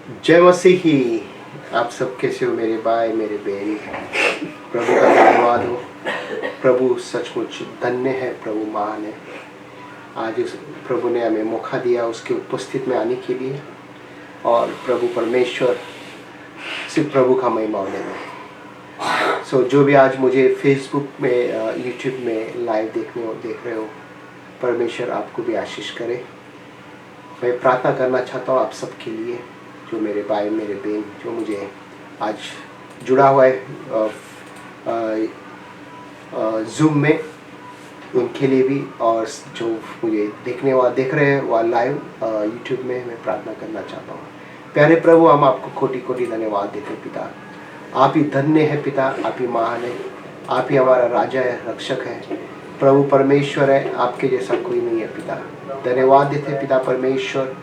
जय मसीह ही। आप सब कैसे हो मेरे भाई मेरे बहन। प्रभु का धन्यवाद हो। प्रभु सचमुच धन्य है, प्रभु महान है। आज उस प्रभु ने हमें मौका दिया उसके उपस्थित में आने के लिए, और प्रभु परमेश्वर सिर्फ प्रभु का महिमा होने में। जो भी आज मुझे फेसबुक में यूट्यूब में लाइव देख रहे हो, परमेश्वर आपको भी आशीष करे। मैं प्रार्थना करना चाहता हूँ आप सबके लिए, जो मेरे भाई मेरे बहन जो मुझे आज जुड़ा हुआ है जूम में, उनके लिए भी, और जो मुझे देख रहे हैं वह लाइव यूट्यूब में, मैं प्रार्थना करना चाहता हूँ। प्यारे प्रभु, हम आपको कोटि कोटि धन्यवाद देते हैं पिता। आप ही धन्य है पिता, आप ही महान है, आप ही हमारा राजा है, रक्षक है, प्रभु परमेश्वर है, आपके जैसा कोई नहीं है पिता। धन्यवाद देते हैं पिता परमेश्वर,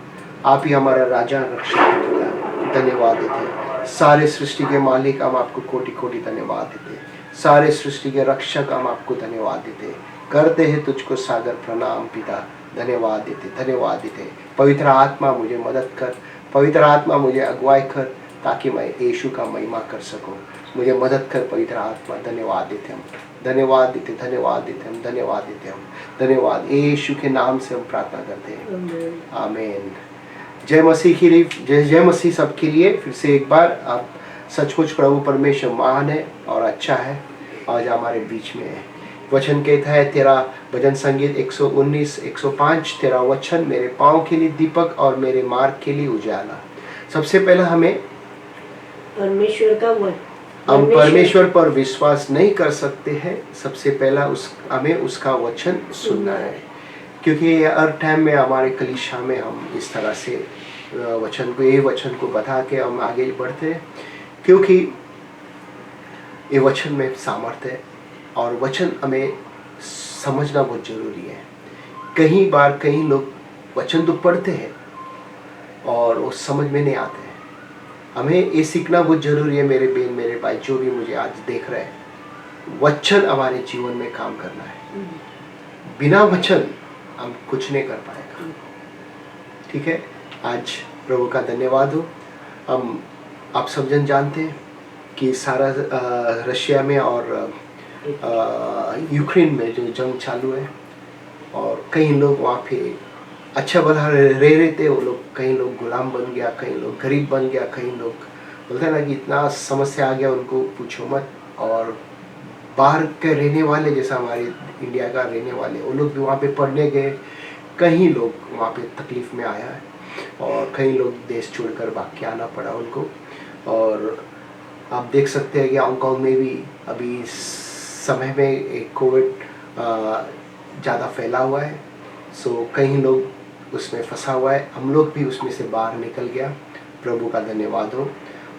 आप ही हमारा राजा रक्षक है पिता। धन्यवाद देते हैं सारे सृष्टि के मालिक, हम आपको कोटि कोटि धन्यवाद देते हैं। सारे सृष्टि के रक्षक, हम आपको धन्यवाद देते हैं। करते हैं तुझको सागर प्रणाम पिता। धन्यवाद देते। पवित्र आत्मा मुझे मदद कर, पवित्र आत्मा मुझे अगुवाई कर, ताकि मैं यीशु का महिमा कर सकूं। मुझे मदद कर पवित्र आत्मा। धन्यवाद देते हम, धन्यवाद देते हम, धन्यवाद देते हम। धन्यवाद यीशु के नाम से हम प्रार्थना करते हैं, आमीन। जय मसीह की जय मसीह सबके लिए। फिर से एक बार, आप सचमुच प्रभु परमेश्वर महान है और अच्छा है, आज हमारे बीच में है। वचन कहता है तेरा भजन संगीत 119 105, तेरा वचन मेरे पाँव के लिए दीपक और मेरे मार्ग के लिए उजाला। सबसे पहला हमें हम परमेश्वर पर विश्वास नहीं कर सकते हैं। सबसे पहला हमें उसका वचन सुनना है, क्योंकि हर टाइम में हमारे कलीसिया में हम इस तरह से वचन को बता के हम आगे बढ़ते हैं, क्योंकि ये वचन में सामर्थ्य है और वचन हमें समझना बहुत जरूरी है। कई लोग वचन तो पढ़ते हैं और वो समझ में नहीं आते हैं। हमें ये सीखना बहुत जरूरी है मेरे बहन मेरे भाई, जो भी मुझे आज देख रहे हैं। वचन हमारे जीवन में काम करना है, बिना वचन हम कुछ नहीं कर पाएगा। ठीक है, आज प्रभु का धन्यवाद हो। आप सब जन जानते हैं कि सारा रशिया में और यूक्रेन में जो जंग चालू है, और कई लोग वहाँ पे अच्छा भला रह थे। वो लोग, कई लोग गुलाम बन गया, कई लोग गरीब बन गया, कई लोग बोलते हैं ना कि इतना समस्या आ गया उनको पूछो मत। और बाहर के रहने वाले, जैसा हमारे इंडिया का रहने वाले, वो लोग भी वहाँ पे पढ़ने गए। कई लोग वहाँ पे तकलीफ़ में आया है, और कई लोग देश छोड़कर भाग के आना पड़ा उनको। और आप देख सकते हैं कि हांगकांग में भी अभी इस समय में एक कोविड ज़्यादा फैला हुआ है। कई लोग उसमें फंसा हुआ है, हम लोग भी उसमें से बाहर निकल गया, प्रभु का धन्यवाद हो।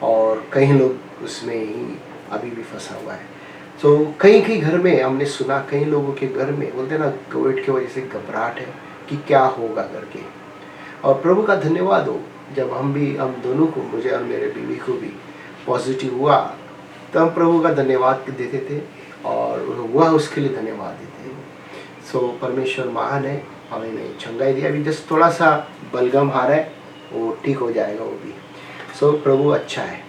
और कई लोग उसमें ही अभी भी फंसा हुआ है। कई घर में हमने सुना, कई लोगों के घर में बोलते ना कोविड की वजह से घबराहट है कि क्या होगा करके। और प्रभु का धन्यवाद हो, जब हम दोनों को, मुझे और मेरे बीवी को भी पॉजिटिव हुआ, तो हम प्रभु का धन्यवाद देते थे और हुआ उसके लिए धन्यवाद देते हैं। परमेश्वर महान है, हमें चंगाई दिया। अभी जस्ट थोड़ा सा बलगम आ रहा है, वो ठीक हो जाएगा वो भी। प्रभु अच्छा है,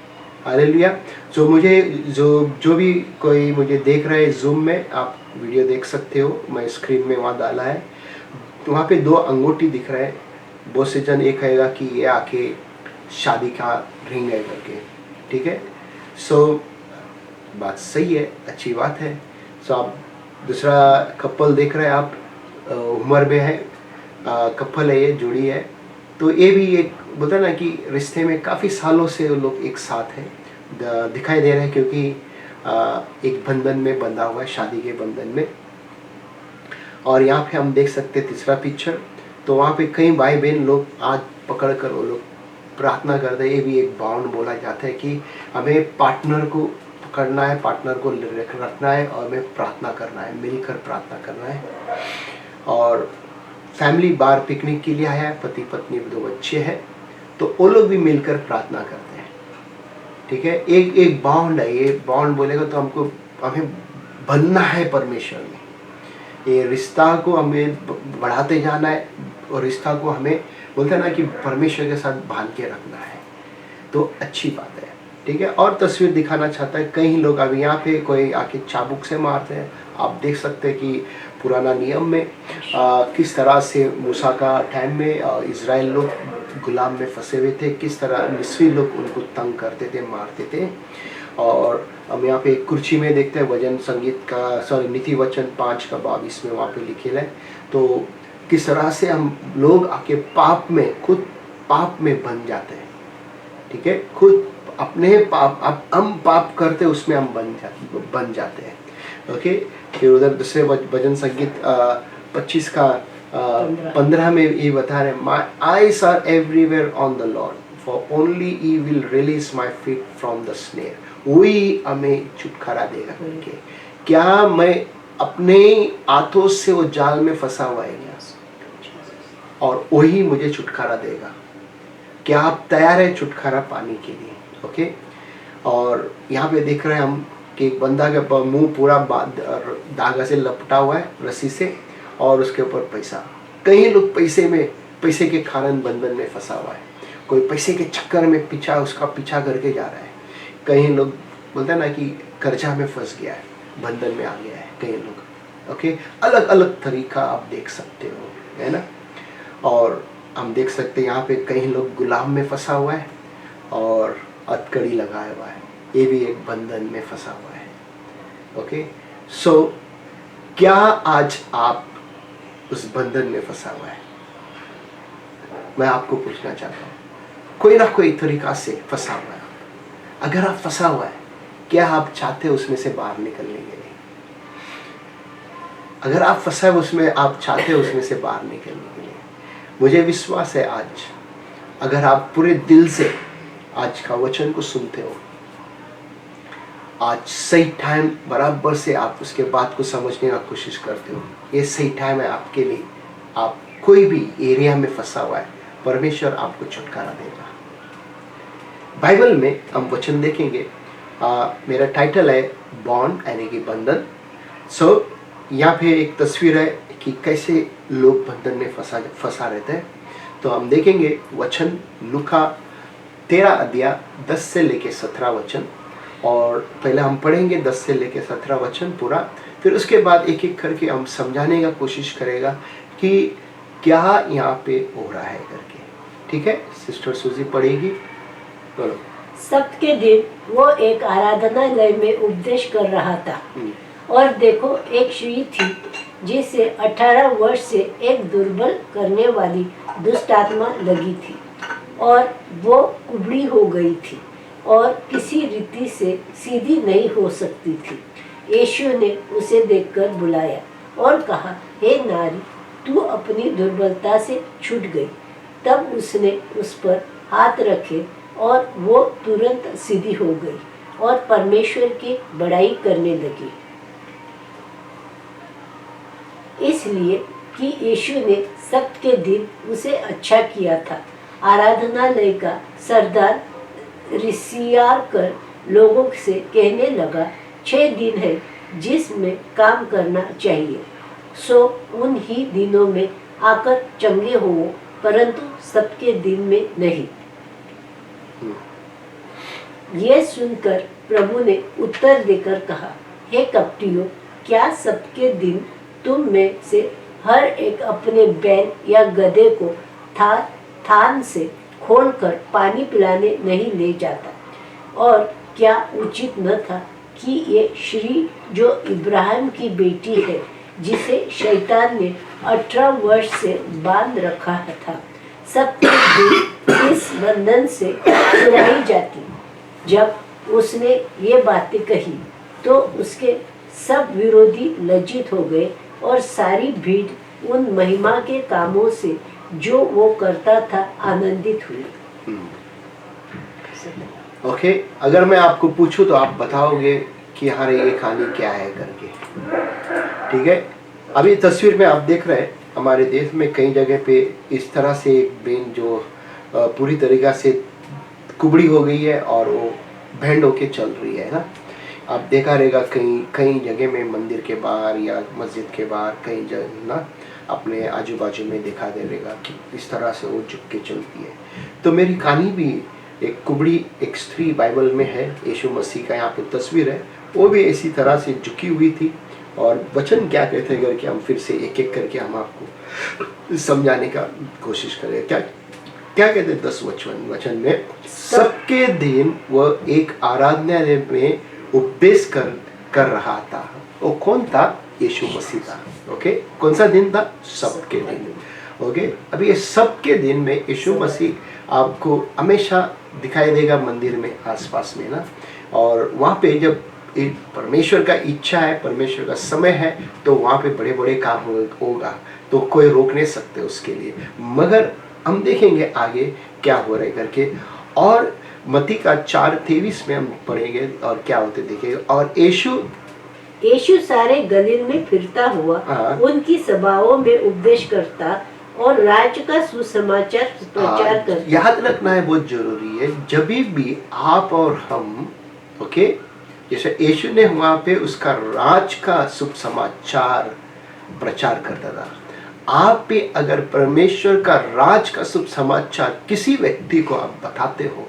हालेलुया। जो भी कोई मुझे देख रहा है जूम में, आप वीडियो देख सकते हो, मैं स्क्रीन में वहाँ डाला है। वहाँ पे 2 अंगूठी दिख रहे हैं। बहुत से जन ये कहेगा कि ये आके शादी का रिंग है करके, ठीक है। बात सही है, अच्छी बात है। आप दूसरा कपल देख रहे हैं, आप उम्र में है कपल है, ये जोड़ी है। तो ये भी एक बोलता ना कि रिश्ते में काफ़ी सालों से वो लोग एक साथ हैं, दिखाई दे रहे हैं, क्योंकि एक बंधन में बंधा हुआ है, शादी के बंधन में। और यहाँ पे हम देख सकते हैं तीसरा पिक्चर, तो वहाँ पे कई भाई बहन लोग आज पकड़ कर वो लोग प्रार्थना करते हैं। ये भी एक बाउंड बोला जाता है कि हमें पार्टनर को पकड़ना है, पार्टनर को रखना है, और हमें प्रार्थना करना है, मिलकर प्रार्थना करना है। और फैमिली बाहर पिकनिक के लिए आया है, पति पत्नी 2 बच्चे हैं, तो वो लोग भी मिलकर प्रार्थना करते हैं। ठीक है, एक बाउंड है। ये बाउंड बोलेगा तो हमें बनना है परमेश्वर में। ये रिश्ता को हमें बढ़ाते जाना है, और रिश्ता को हमें बोलते हैं ना कि परमेश्वर के साथ बांध के रखना है। तो अच्छी बात है, ठीक है। और तस्वीर दिखाना चाहता है, कई लोग अभी यहाँ पे कोई आके चाबुक से मारते हैं। आप देख सकते हैं कि पुराना नियम में किस तरह से मूसा का टाइम में इज़राइल लोग गुलाम में फंसे हुए थे, किस तरह मिस्री लोग उनको तंग करते थे, मारते थे। और हम यहाँ पे एक कुर्सी में देखते हैं वचन संगीत का, सॉरी, नीति वचन 5:22 में वहाँ पे लिखे है। तो किस तरह से हम लोग आके पाप में, खुद पाप में बन जाते हैं, ठीक है। खुद अपने पाप, हम पाप करते उसमें हम बन जाते हैं, ओके। फिर उधर दूसरे भजन संगीत 25 का 15 में ये बता रहे, my eyes are everywhere on the Lord, for only he will release my feet from the snare. वही हमें छुटकारा देगा करके। क्या मैं अपने हाथों से वो जाल में फंसा हुआ है और वही मुझे छुटकारा देगा? क्या आप तैयार है छुटकारा पाने के लिए? ओके। और यहाँ पे देख रहे हैं हम कि एक बंदा का मुंह पूरा धागा से लपटा हुआ है, रस्सी से, और उसके ऊपर पैसा। कई लोग पैसे के कारण बंधन में फंसा हुआ है। कोई पैसे के चक्कर में उसका पीछा करके जा रहा है। कई लोग बोलते हैं ना कि कर्जा में फंस गया है, बंधन में आ गया है कई लोग, ओके। अलग अलग तरीका आप देख सकते हो, है ना। और हम देख सकते हैं यहाँ पे कई लोग गुलाम में फंसा हुआ है और हथकड़ी लगाया हुआ है, ये भी एक बंधन में फंसा हुआ है, ओके। सो क्या आज आप उस बंधन में फंसा हुआ है? मैं आपको पूछना चाहता हूँ, कोई ना कोई तरीका से फंसा हुआ है। अगर आप फंसा हुआ है, क्या आप चाहते हो उसमें से बाहर निकलने के लिए? अगर आप फंसा है उसमें, आप चाहते हो उसमें से बाहर निकलने के लिए, मुझे विश्वास है आज अगर आप पूरे दिल से आज का वचन को सुनते हो, आज सही टाइम बराबर से आप उसके बात को समझने का कोशिश करते हो, ये सही टाइम है आपके लिए। आप कोई भी एरिया में फंसा हुआ है, परमेश्वर आपको छुटकारा देगा। बाइबल में हम वचन देखेंगे, मेरा टाइटल है बॉन्ड, यानी कि बंधन। सो यहाँ पे एक तस्वीर है कि कैसे लोग बंधन में फंसा रहते हैं। तो हम देखेंगे वचन लूका 13 अध्याय 10 से लेके 17 वचन, और पहले हम पढ़ेंगे 10 से लेके 17 वचन पूरा, फिर उसके बाद एक एक करके हम समझाने का कोशिश करेगा कि क्या यहाँ पे हो रहा है करके, ठीक है। सिस्टर सूजी पढ़ेगी, बोलो। सप्त के दिन वो एक आराधनालय में उपदेश कर रहा था, और देखो एक स्त्री थी जिसे 18 वर्ष से एक दुर्बल करने वाली दुष्ट आत्मा लगी थी, और वो कुबड़ी हो गई थी और किसी रीति से सीधी नहीं हो सकती थी। यीशु ने उसे देखकर बुलाया और कहा, हे नारी, तू अपनी दुर्बलता से छूट गई। तब उसने उस पर हाथ रखे और वो तुरंत सीधी हो गई और परमेश्वर की बड़ाई करने लगी, इसलिए कि यीशु ने सब्त के दिन उसे अच्छा किया था। आराधनालय का सरदार रिसियार कर लोगों से कहने लगा, 6 दिन है जिसमें काम करना चाहिए, सो उन ही दिनों में आकर चंगे हो, परंतु सब्त के दिन में नहीं। ये सुनकर प्रभु ने उत्तर देकर कहा, हे कपटियों, क्या सब्त के दिन तुम में से हर एक अपने बैल या गधे को थान से खोलकर पानी पिलाने नहीं ले जाता? और क्या उचित न था कि ये श्री जो इब्राहिम की बेटी है, जिसे शैतान ने 18 वर्ष से बांध रखा था, सब्त के दिन इस बंधन से छुड़ाई जाती? जब उसने ये बातें कही तो उसके सब विरोधी लज्जित हो गए और सारी भीड़ उन महिमा के कामों से जो वो करता था आनंदित हुई। ओके, अगर मैं आपको पूछूं तो आप बताओगे कि हाँ ये कहानी क्या है करके, ठीक है। अभी तस्वीर में आप देख रहे हैं हमारे देश में कई जगह पे इस तरह से एक बेन जो पूरी तरीका से कुबड़ी हो गई है और वो बैंड होके चल रही है ना। आप देखा रहेगा कई जगह में मंदिर के बाहर या मस्जिद के बाहर कई जगह ना अपने आजू बाजू में देखा दे रहेगा कि इस तरह से वो झुक के चलती है। तो मेरी कहानी भी एक कुबड़ी एक स्त्री बाइबल में है, यीशु मसीह का यहाँ पे तस्वीर है, वो भी इसी तरह से झुकी हुई थी। और वचन क्या कहते हैं करके हम फिर से एक एक करके हम आपको समझाने का कोशिश करें। क्या क्या कहते हैं 10 वचन में, सबके दिन वह एक आराधनालय में उपदेश कर रहा था। वो कौन था? यीशु मसीह था। ओके, कौन सा दिन था? सबके दिन। ओके, अभी ये सबके दिन में यीशु मसीह आपको हमेशा दिखाई देगा मंदिर में आसपास में ना, और वहाँ पे जब परमेश्वर का इच्छा है, परमेश्वर का समय है, तो वहाँ पे बड़े बड़े काम होगा, तो कोई रोक नहीं सकते उसके लिए। मगर हम देखेंगे आगे क्या हो रहा है करके, और मत्ती का 4:23 में हम पढ़ेंगे और क्या होते देखेंगे। और यीशु सारे गलील में फिरता हुआ उनकी सभाओं में उपदेश करता और राज्य का सुसमाचार प्रचार करता। याद रखना है, बहुत जरूरी है, जब भी आप और हम, ओके, जैसे यीशु ने वहाँ पे उसका राज का शुभ समाचार प्रचार करता था, आप भी अगर परमेश्वर का राज का शुभ समाचार किसी व्यक्ति को आप बताते हो,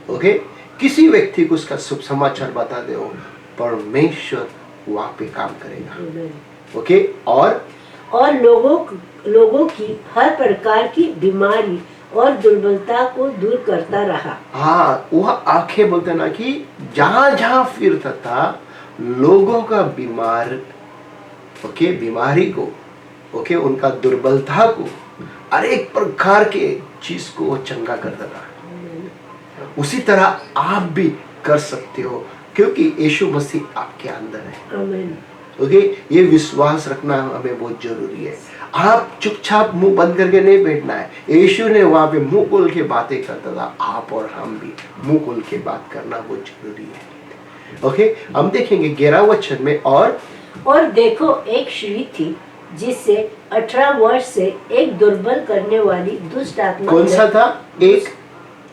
ओके, किसी व्यक्ति को उसका शुभ समाचार बताते हो, परमेश्वर वहाँ पे काम करेगा। ओके, और लोगों की हर प्रकार की बीमारी और दुर्बलता को दूर करता रहा। हाँ, वह आंखें बोलते ना कि जहां जहां फिरता था लोगों का बीमारी को, ओके, उनका दुर्बलता को, हर एक प्रकार के चीज को वो चंगा करता था। उसी तरह आप भी कर सकते हो, क्योंकि यीशु मसीह आपके अंदर है। आमीन। ओके, ये विश्वास रखना हमें बहुत जरूरी है। आप चुपचाप मुंह बंद करके नहीं बैठना है। यीशु ने वहां पे मुंह खोल के बातें करता था, आप और हम भी मुंह खोल के बात करना बहुत जरूरी है। ओके, हम देखेंगे 11 वचन में, और देखो एक स्त्री थी जिससे 18 वर्ष से एक दुर्बल करने वाली दुष्ट आत्मा। कौन सा था? एक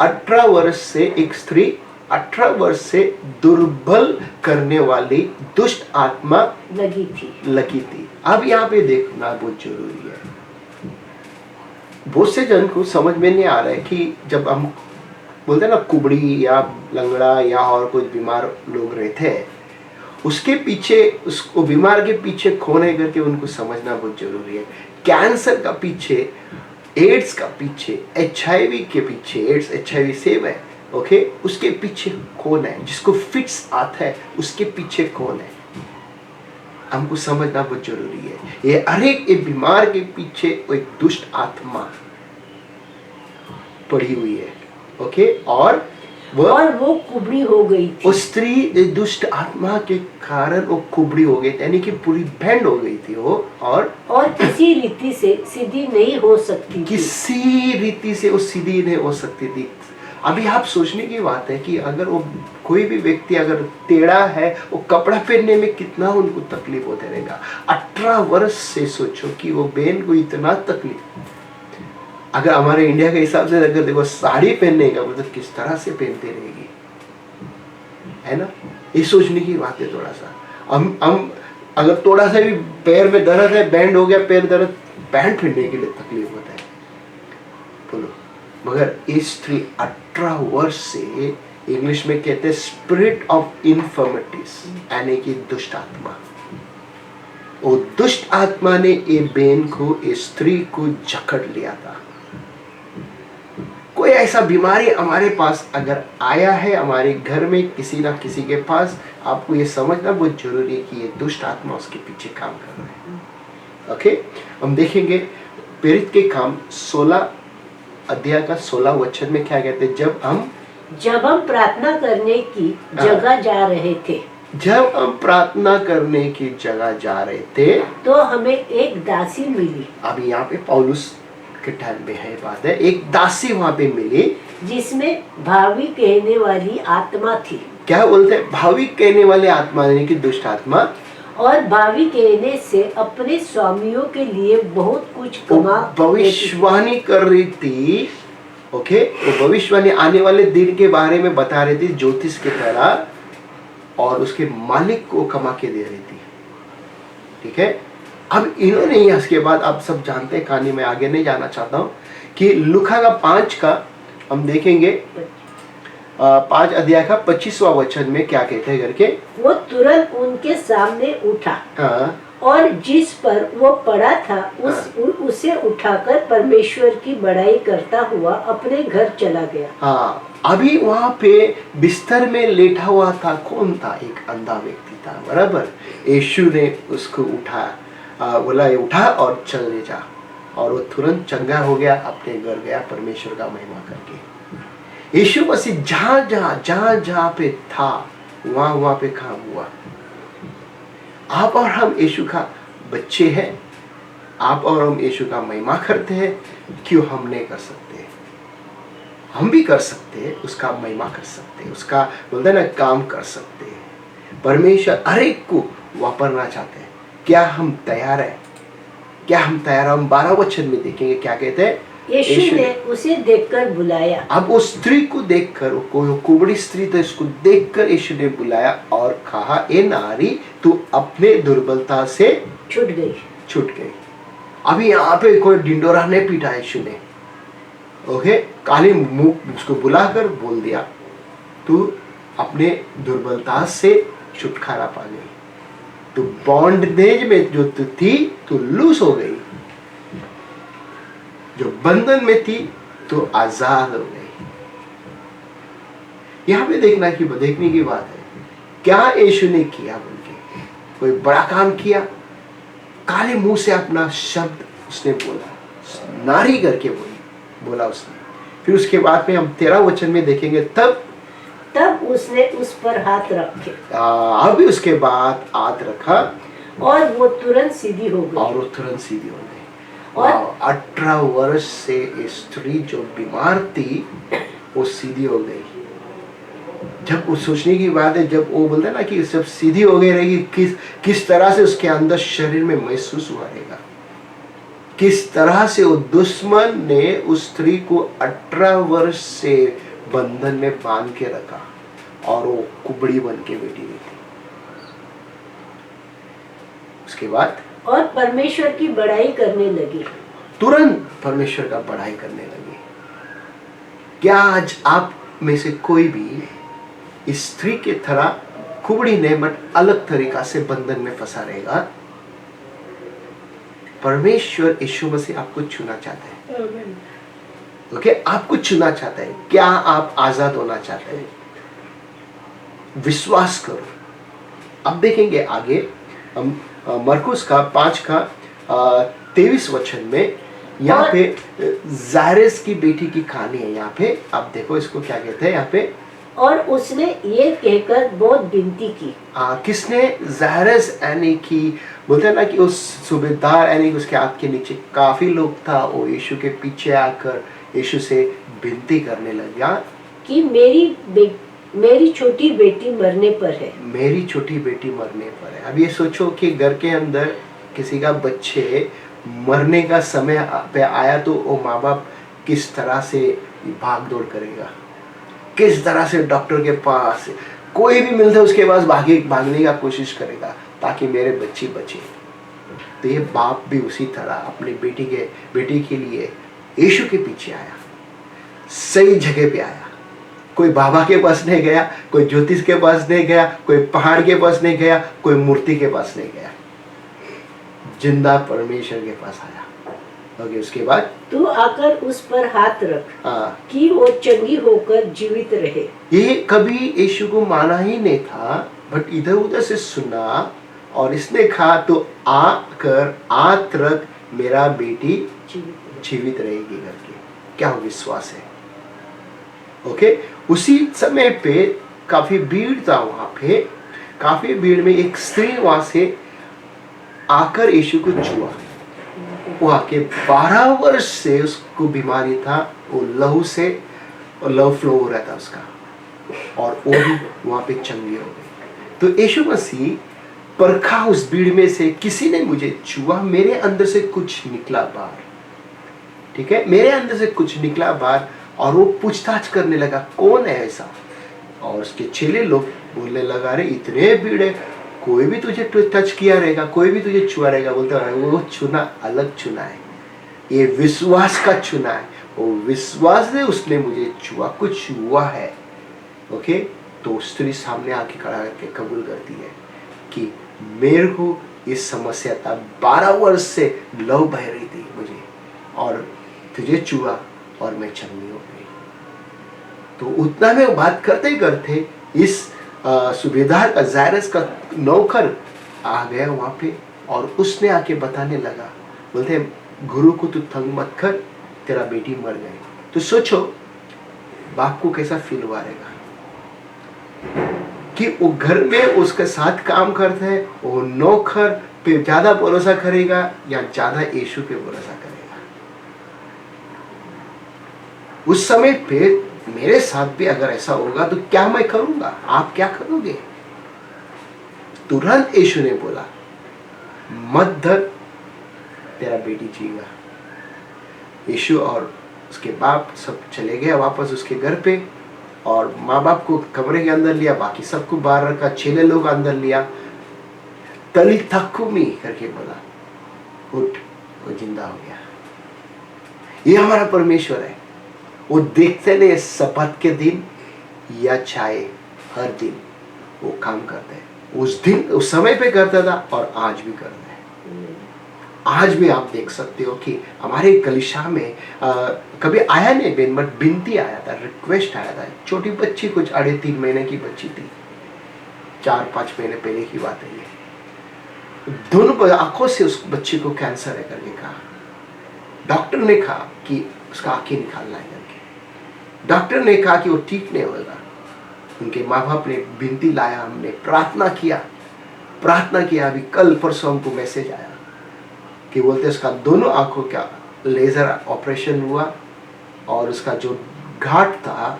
18 वर्ष से एक स्त्री, 18 वर्ष से दुर्बल करने वाली दुष्ट आत्मा लगी थी। अब यहाँ पे देखना बहुत जरूरी है। बहुत से जन को समझ में नहीं आ रहा है कि जब हम बोलते हैं ना कुबड़ी या लंगड़ा या और कुछ बीमार लोग रहते हैं, उसके पीछे, उसको बीमार के पीछे कौन है करके उनको समझना बहुत जरूरी है। कैंसर का पीछे, एड्स का पीछे, HIV के पीछे, एड्स HIV सेम है, ओके, उसके पीछे कौन है? जिसको फिट्स आता है उसके पीछे कौन है? हमको समझना बहुत जरूरी है। ये हर एक बीमार के पीछे एक दुष्ट आत्मा पड़ी हुई है, ओके, और वो कुबड़ी हो गई थी। वो स्त्री दुष्ट आत्मा के कारण वो कुबड़ी हो गई, यानी कि पूरी बैंड हो गई थी वो, और किसी रीति से सीधी नहीं हो सकती, किसी रीति से वो सीधी नहीं हो सकती थी। अभी आप सोचने की बात है कि अगर वो कोई भी व्यक्ति अगर टेढ़ा है, वो कपड़ा पहनने में कितना उनको तकलीफ होता रहेगा। 18 वर्ष से सोचो कि वो बहन को इतना तकलीफ, अगर हमारे इंडिया के हिसाब से अगर देखो साड़ी पहनने का मतलब किस तरह से पहनते रहेगी, है ना? ये सोचने की बात है थोड़ा सा। हम अगर थोड़ा सा भी पैर में दर्द है, बैंड हो गया पैर दर्द, पैंट पहनने के लिए तकलीफ होता है, बोलो। मगर ये स्त्री 18 वर्ष से, इंग्लिश में कहते हैं स्पिरिट ऑफ इन्फर्मिटीज, यानी कि दुष्ट आत्मा, वो दुष्ट आत्मा ने ये बहन को, ये स्त्री को जकड़ लिया था। कोई ऐसा बीमारी हमारे पास अगर आया है, हमारे घर में किसी ना किसी के पास, आपको ये समझना बहुत जरूरी है कि ये दुष्ट आत्मा उसके पीछे काम कर रहा है। ओके, हम देखेंगे प्रेरित के काम 16 अध्याय का 16 वचन में क्या कहते हैं, जब हम प्रार्थना करने की जगह जा रहे थे, जब हम प्रार्थना करने की जगह जा रहे थे तो हमें एक दासी मिली। अभी यहाँ पे पौलुस के टाइम में है बात है, एक दासी वहाँ पे मिली जिसमें भावी कहने वाली आत्मा थी। क्या बोलते हैं? भावी कहने वाली आत्मा, यानी कि दुष्ट आत्मा, और भावी कहने से अपने स्वामियों के लिए बहुत कुछ कमा, भविष्यवाणी कर रही थी। ओके, वो भविष्यवाणी आने वाले दिन के बारे में बता रही थी ज्योतिष के तरह, और उसके मालिक को कमा के दे रही थी। ठीक है, अब इन्होंने इसके बाद, आप सब जानते हैं कहानी में आगे नहीं जाना चाहता हूँ, कि लूका का 5 का हम देखेंगे 5 अध्याय का 25वां वचन में क्या कहते हैं करके। वो तुरंत उनके सामने उठा हाँ और जिस पर वो पड़ा था उसे उठाकर परमेश्वर की बड़ाई करता हुआ अपने घर चला गया। हाँ, अभी वहां पे बिस्तर में लेटा हुआ था, कौन था? एक अंधा व्यक्ति था, बराबर। यीशु ने उसको उठाया, बोला ये उठा और चलने जा, और वो तुरंत चंगा हो गया, अपने घर गया परमेश्वर का महिमा करके। यीशु मसीह जहां पे था वहां पे काम हुआ। आप और हम यीशु का बच्चे हैं, आप और हम यीशु का महिमा करते हैं, क्यों हम नहीं कर सकते? हम भी कर सकते हैं, उसका महिमा कर सकते हैं, उसका बोलते हैं ना काम कर सकते हैं। परमेश्वर हर एक को वापरना चाहते हैं। क्या हम तैयार हैं? क्या हम तैयार हैं? हम 12 वचन में देखेंगे क्या कहते हैं। यीशु ने उसे देखकर बुलाया। अब वो स्त्री को देखकर, वो कुबड़ी स्त्री तो इसको देखकर यीशु ने बुलाया और कहा, ए नारी, तू अपने दुर्बलता से छूट गई। अभी यहाँ पे कोई डिंडोरा नहीं पीटा यीशु ने, ओके, काली मुंह उसको बुलाकर बोल दिया, तू अपने दुर्बलता से छुटकारा पा गई, तू बॉन्डेज में जो तू थी तू लूज हो गई, जो बंधन में थी तो आजाद हो गई। यहां पे देखने की बात है, क्या यीशु ने किया? बोलके कोई बड़ा काम किया? काले मुंह से अपना शब्द उसने बोला, नारी करके बोला उसने। फिर उसके बाद में हम 13 वचन में देखेंगे, तब उसने उस पर हाथ रखे। अभी उसके बाद हाथ रखा और वो तुरंत सीधी हो गई। और 18 वर्ष से स्त्री जो बीमार थी वो सीधी हो गई। जब वो सोचने की बात है, जब वो बोलते हैं ना कि जब सीधी हो गई रहेगी, किस तरह से उसके अंदर शरीर में महसूस हुआ रहेगा, किस तरह से वो दुश्मन ने उस स्त्री को 18 वर्ष से बंधन में बांध के रखा और वो कुबड़ी बन के बैठी हुई थी। उसके बाद और परमेश्वर की बड़ाई करने लगी। तुरंत परमेश्वर का बड़ाई करने लगी। क्या आज आप में से कोई भी इस स्त्री के तरह कुबड़ी नहीं, बट अलग तरीका से बंधन में फंसा रहेगा? परमेश्वर यीशु मसीह आपको छूना चाहता है, ओके, आपको छूना चाहता है। क्या आप आजाद होना चाहते हैं? विश्वास करो। अब देखेंगे आगे हम मरकुस का 5 का 23 वचन में, यहाँ पे जायरस की बेटी की कहानी है। यहाँ पे आप देखो इसको क्या कहते हैं यहाँ पे। और उसने ये कहकर बहुत विनती की। किसने? जायरस, यानी कि बोलते हैं ना कि उस सूबेदार, यानी कि उसके हाथ के नीचे काफी लोग था, वो यीशु के पीछे आकर यीशु से विनती करने लगा कि मेरी छोटी बेटी मरने पर है। मेरी छोटी बेटी मरने पर है। अब ये सोचो कि घर के अंदर किसी का बच्चे मरने का समय पे आया तो वो माँ बाप किस तरह से भाग दौड़ करेगा, किस तरह से डॉक्टर के पास, कोई भी मिलता है उसके पास भागने का कोशिश करेगा ताकि मेरे बच्ची बचे। तो ये बाप भी उसी तरह अपनी बेटी के लिए यीशु के पीछे आया, सही जगह पे आया। कोई बाबा के पास नहीं गया, कोई ज्योतिष के पास नहीं गया, कोई पहाड़ के पास नहीं गया, कोई मूर्ति के पास नहीं गया, जिंदा परमेश्वर के पास आया। ओके, उसके बाद तू आकर उस पर हाथ रख कि वो चंगी होकर जीवित रहे। ये कभी यीशु को माना ही नहीं था, बट इधर उधर से सुना और इसने कहा तो आकर हाथ रख, मेरा बेटी जीवित रहेगी करके। क्या विश्वास है? ओके, उसी समय पे काफी भीड़ था वहां पे, काफी भीड़ में एक स्त्री वहां से आकर यीशु को छुआ। वो आके 12 वर्ष से उसको बीमारी था, वो लहू से लव फ्लो हो रहा था उसका, और वो भी वहां पे चंगी हो गई। तो यीशु मसीह परखा उस भीड़ में से, किसी ने मुझे छुआ, मेरे अंदर से कुछ निकला बाहर, ठीक है, मेरे अंदर से कुछ निकला बाहर। और वो पूछताछ करने लगा कौन है ऐसा, और उसके चेले लोग बोलने लगा, अरे इतने भीड़ है, कोई भी तुझे टच किया रहेगा, कोई भी तुझे छुआ रहेगा। बोलते हैं वो छूना अलग छूना है, ये विश्वास का छूना है। वो विश्वास से उसने मुझे छुआ, कुछ हुआ है। ओके, तो स्त्री सामने आके खड़ा करके कबूल करती है कि मेरे को इस समस्या था, 12 वर्ष से लव बह रही थी मुझे, और तुझे छुआ और मैं चंगी हो गई। तो उतना में बात करते करते इस सूबेदार का, जायरस का नौकर आ गया वहां पे, और उसने आके बताने लगा, बोलते गुरु को तू तंग मत कर, तेरा बेटी मर गई। तो सोचो बाप को कैसा फील हुआ रहेगा कि वो घर में उसके साथ काम करते हैं, वो नौकर पे ज्यादा भरोसा करेगा या ज्यादा यीशु पे भरोसा करेगा। उस समय पे मेरे साथ भी अगर ऐसा होगा तो क्या मैं करूंगा, आप क्या करोगे? तुरंत यीशु ने बोला मत डर, तेरा बेटी जीगा। यीशु और उसके बाप सब चले गए वापस उसके घर पे, और माँ बाप को कमरे के अंदर लिया, बाकी सबको बाहर रखा, चेले लोग अंदर लिया। तलिता कुमी करके बोला, उठ, वो जिंदा हो गया। ये हमारा परमेश्वर है। वो देखते नहीं सब्बात के दिन या चाहे हर दिन वो काम करते हैं। उस दिन उस समय पे करता था और आज भी करता है। आज भी आप देख सकते हो कि हमारे कलिशा में कभी आया नहीं बेन, बट बिनती आया था, रिक्वेस्ट आया था। छोटी बच्ची, कुछ 3.5 महीने की बच्ची थी, 4-5 महीने पहले की बात है ये। दोनों आंखों से उस बच्ची को कैंसर है करके कहा। डॉक्टर ने कहा कि उसका आंखें निकालना है करके। डॉक्टर ने कहा कि वो ठीक नहीं होगा। उनके माँ बाप ने बिनती लाया, हमने प्रार्थना किया। अभी कल परसों हमको मैसेज आया कि बोलते उसका दोनों आंखों का लेजर ऑपरेशन हुआ, और उसका जो घाट था,